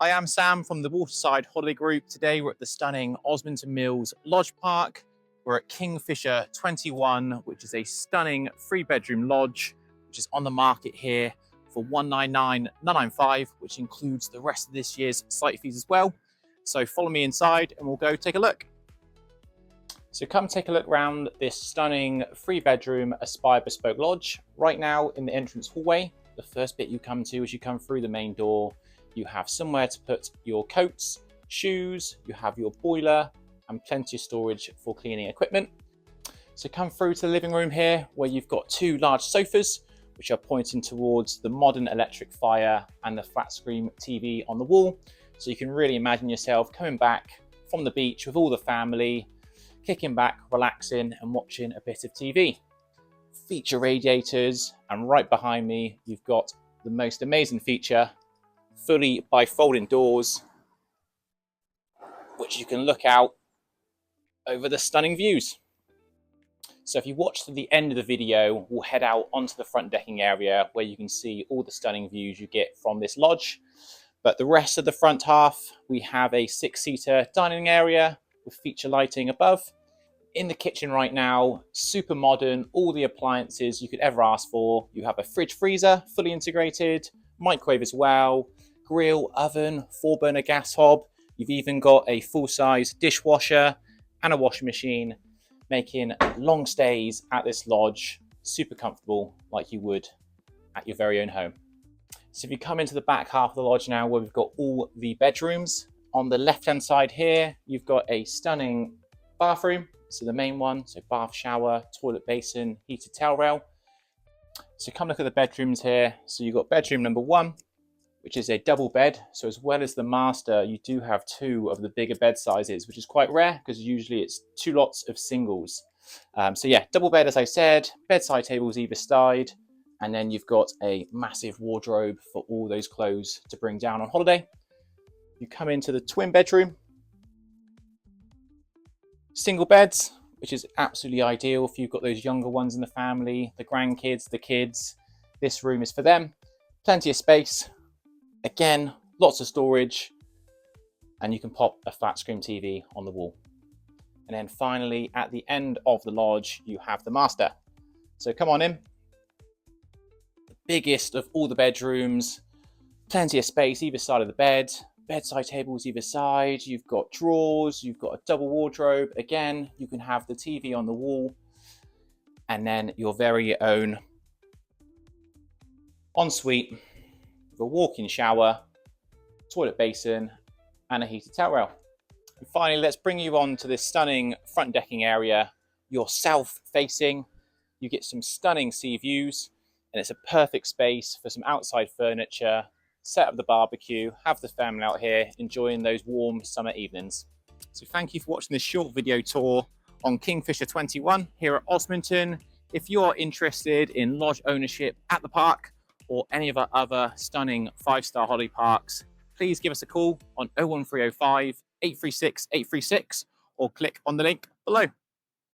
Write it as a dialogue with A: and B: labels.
A: I am Sam from the Waterside Holiday Group. Today we're at the stunning Osmington Mills Lodge Park. We're at Kingfisher 21, which is a stunning 3-bedroom lodge, which is on the market here for $199,995, which includes the rest of this year's site fees as well. So follow me inside and we'll go take a look. So come take a look around this stunning 3-bedroom Aspire Bespoke lodge. Right now in the entrance hallway, the first bit you come to as you come through the main door, you have somewhere to put your coats, shoes, you have your boiler and plenty of storage for cleaning equipment. So come through to the living room here where you've got 2 large sofas which are pointing towards the modern electric fire and the flat screen TV on the wall. So you can really imagine yourself coming back from the beach with all the family, kicking back, relaxing and watching a bit of TV. Feature radiators, and right behind me you've got the most amazing feature, fully bifolding doors, which you can look out over the stunning views. So if you watch to the end of the video, we'll head out onto the front decking area where you can see all the stunning views you get from this lodge. But the rest of the front half, we have a 6-seater dining area with feature lighting above. In the kitchen right now, super modern, all the appliances you could ever ask for. You have a fridge freezer, fully integrated, microwave as well, grill, oven, 4-burner gas hob. You've even got a full-size dishwasher and a washing machine, making long stays at this lodge super comfortable like you would at your very own home. So if you come into the back half of the lodge now where we've got all the bedrooms, on the left-hand side here, you've got a stunning bathroom. So the main one, so bath, shower, toilet basin, heated towel rail. So come look at the bedrooms here. So you've got bedroom number 1, which is a double bed. So as well as the master, you do have 2 of the bigger bed sizes, which is quite rare because usually it's 2 lots of singles. So yeah, double bed, as I said, bedside tables either side. And then you've got a massive wardrobe for all those clothes to bring down on holiday. You come into the twin bedroom. Single beds, which is absolutely ideal if you've got those younger ones in the family, the grandkids, the kids. This room is for them. Plenty of space. Again, lots of storage. And you can pop a flat screen TV on the wall. And then finally, at the end of the lodge, you have the master. So come on in. The biggest of all the bedrooms. Plenty of space either side of the bed. Bedside tables either side, you've got drawers, you've got a double wardrobe. Again, you can have the TV on the wall and then your very own ensuite with a walk-in shower, toilet basin and a heated towel rail. And finally, let's bring you on to this stunning front decking area. You're south-facing, you get some stunning sea views and it's a perfect space for some outside furniture. Set up the barbecue, have the family out here enjoying those warm summer evenings. So thank you for watching this short video tour on Kingfisher 21 here at Osmington. If you are interested in lodge ownership at the park or any of our other stunning 5-star holiday parks, please give us a call on 01305 836 836 or click on the link below.